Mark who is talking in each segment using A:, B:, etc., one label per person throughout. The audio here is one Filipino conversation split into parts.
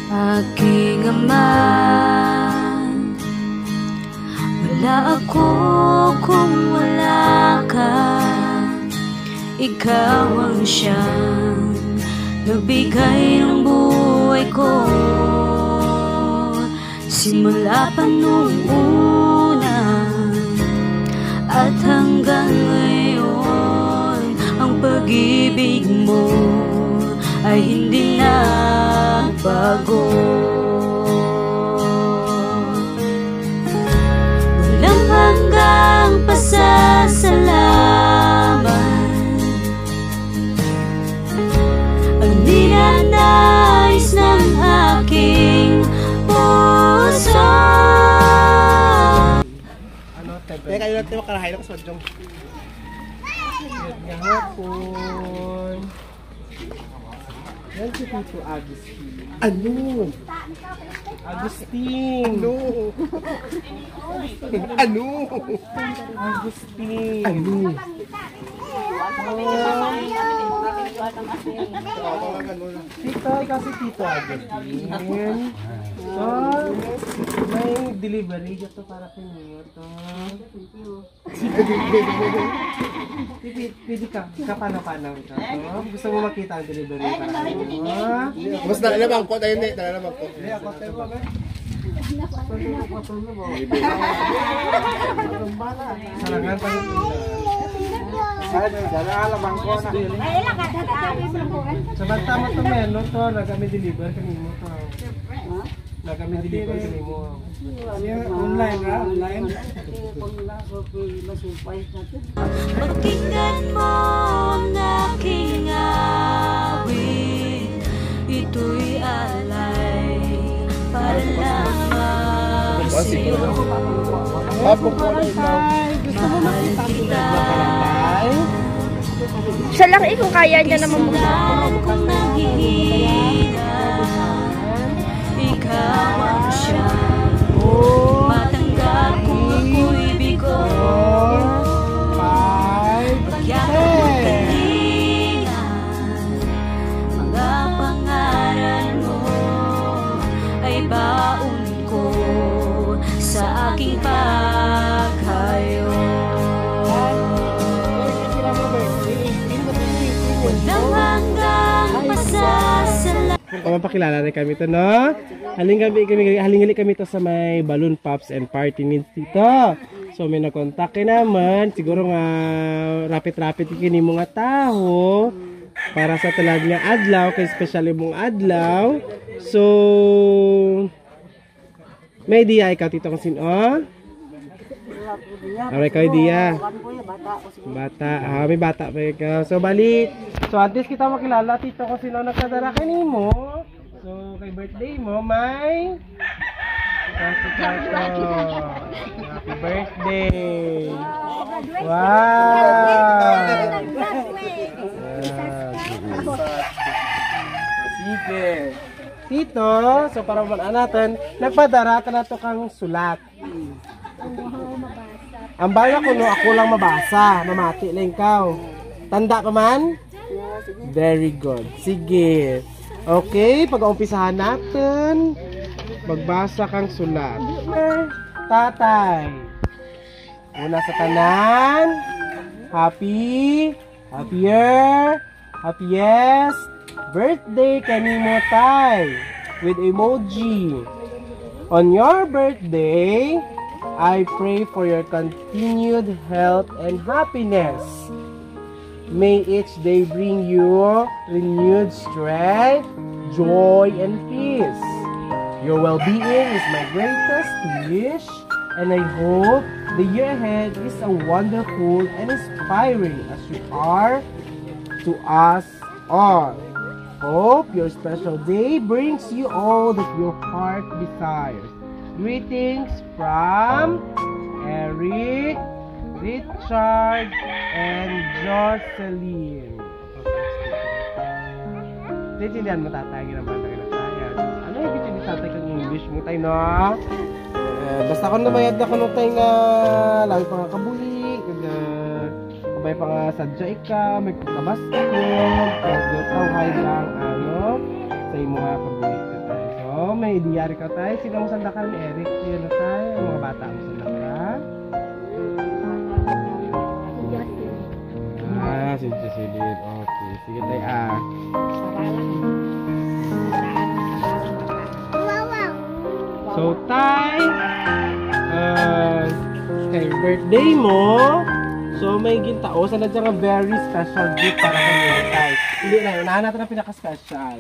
A: Aking ama, wala ako kung wala ka. Ikaw ang siyang nagbigay ng buhay ko. Simula pa nung una at hanggang ngayon, ang pag-ibig mo ay hindi na bago. Walang hanggang pasasalamat ang ninanais ng aking puso.
B: Teka, yun natin makarahay lang sa Jong. Ngayong hapon. Yan si Tito Agustin. Ano? Agustin! Ano? Ano? Agustin! Ano? Tito, ikaw si Tito Agustin. So, may delivery dito para sa inyo to. Pwede ka kapanaw-panaw ito. Gusto mo makita ang delivery para sa inyo.
C: Mas nalalabang ko tayo, hindi. Nalalabang ko.
B: Hindi, ako tayo ba? Sarangan pa rin. Sa banta mo ito, Melo, ito. Nagkami deliver kanimo ito. Nagkami deliver kanimo. Online ha? Online?
A: Pakinggan mo ang aking awit, ito'y alay para lamang sa'yo.
C: Hapo ko na ikaw.
A: Mahal kita.
D: Siya lang kung kaya niya naman mo.
A: Kung naghihina, ikaw ang siyang matanggap kung ako'y bigo. Pagyak ang kalingan, mga pangaral mo ay baon ko sa aking paghayo. Walang hanggang pasasalamat.
B: Mapakilala na kami ito, no? Halingali kami ito sa may balloon pops and party needs dito. So may nagkontak naman, siguro nga rapid-rapid kini mga tao para sa talad nga adlaw, kay especially mong adlaw. So may idea ikaw tito kung sino? Aray kayo idea. Bata, may bata pa ikaw. So bali, so at least kita makilala tito kung sino nagkadara kanimo. So kay birthday mo, may Happy birthday! Wow! Sige. Tito, so para natin, nagpadara ka na to kang sulat. Ang bala ko no, ako lang mabasa. Mamati lang ikaw. Tanda ka man? Very good. Sige. Okay, pag-umpisahan natin. Magbasa kang sulat. Tatay. Una sa tanan. Happiest birthday kanimo tay. With emoji. On your birthday, I pray for your continued health and happiness. May each day bring you renewed strength, joy, and peace. Your well-being is my greatest wish, and I hope the year ahead is a wonderful and inspiring as you are to us all. Hope your special day brings you all that your heart desires. Greetings from Eric, Richard, and Jocelyn. Tintindihan mo tatay naman tayo na tayo. Ano yung bitin ni tatay kang English mo tayo, no? Basta kung namayad na kung tayo nga lawi pa nga kabuli, kabay pa nga sadya ika, may pagkabaskog, kaya tawhay lang, ano, sa imo nga kabuli ka tayo. So, may diyari ka tayo. Sino mo sandakal ni Eric? Sino tayo? Ang mga bata mo sandakal? Sinsisilid. Okay. Sige tayo So, tay, kay birthday mo, so may gintaosan na dyan ang very special gift para kay tay. Hindi na, unahan natin ang pinaka-special.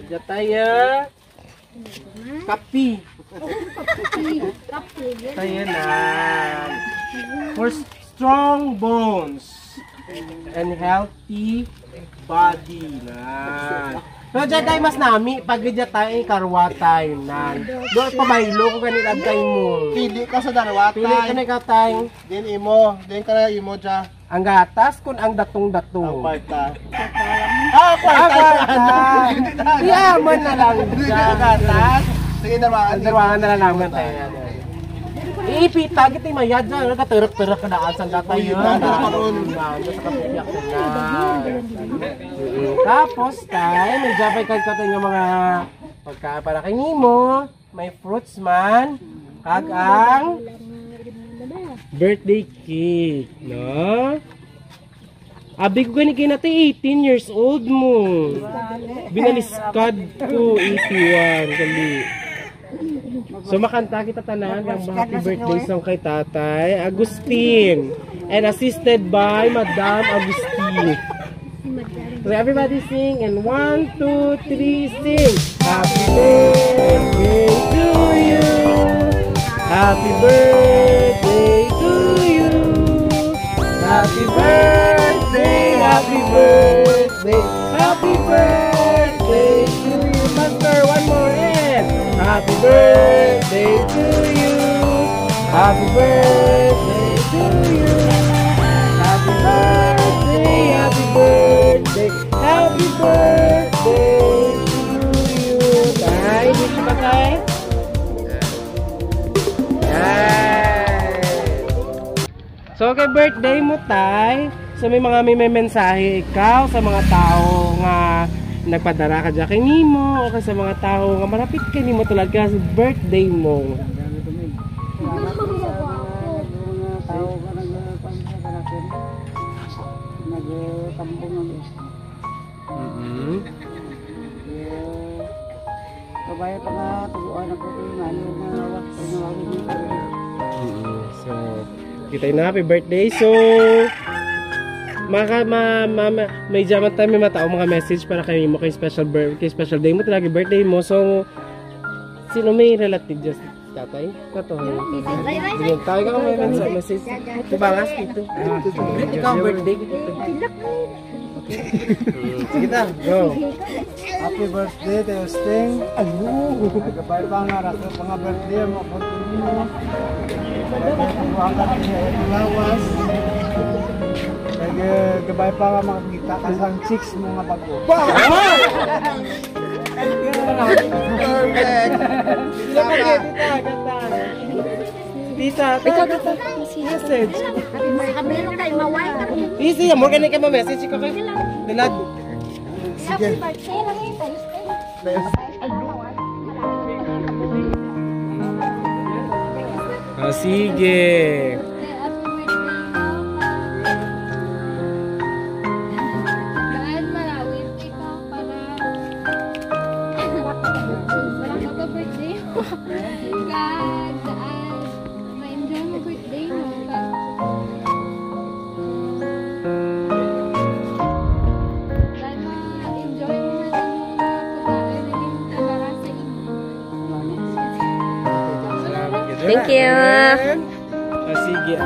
B: Diyan tayo. Kapi. Tayo na. For strong bones and healthy body na. So, dyan tayo mas nami, pag dyan tayo karwa tayo na. Doon pabaylo ko ganit ang tayo mo.
C: Pili ka sa darwata.
B: Pili ka na ikaw tayo.
C: Din imo. Din ka na imo dyan.
B: Ang gatas kun ang datong-datong.
C: Ang kwarta.
B: Kwarta! Yaman na lang dyan.
C: Gatas. Sige, darwaan.
B: Ang darwangan na lang naman tayo. Iipita, kita yung mayad dyan. Nakaturok-turok ka na asang datay yun. Tapos tayo, may japay ka ng mga pagkain para kay Nemo. May fruits man. Kag ang birthday cake, no? Abi ko gani kayo natin 18 years old mo. Binaliskad ko 81 kali. So makanta kita tanan ng happy birthday song kay Tatay Agustin and assisted by Madam Agustin. So everybody sing and 1, 2, 3 sing. Happy birthday to you. Happy birthday to you. Happy birthday, happy birthday, happy birthday to you. Master, one more and happy birthday to you. Happy birthday to you. Happy birthday, happy birthday, happy birthday to you. Tay, dito ba tay? So, kay birthday mo, tay. So, may mensahe ikaw sa mga tao nga nagpadara ka dyan kay Nemo o sa mga tao nga marapit kay Nemo tulad ka sa birthday mo.
E: Kabaya pa nga, tuguan ako rin,
B: So, kita na happy birthday. So, may jaman tayo may matao mga message para kay mo kay special day mo talaga birthday mo. So, sino may relative just tatay? Kato. Sige, tayo ka may message. Tubangas dito. Ikaw birthday dito. Sige ta, go.
C: Happy birthday to Sting. Nagabay pa nga rato pa nga birthday mo. Lawas. Nagabay pa nga makikita ka sa chicks mo nga bago. Perfect.
B: Tita, message. Easy, mo ganun ka ma-message ko kay Dilad.
A: Happy birthday lang yung
B: Sige.
A: Daan malawin ikaw para walang magka-birthday mo. Daan ma-enjoy mo birthday mo. Daan ma-enjoy mo na yung pagkain na yung para sa inyo.
B: Salamat.
D: Thank you.
B: Sige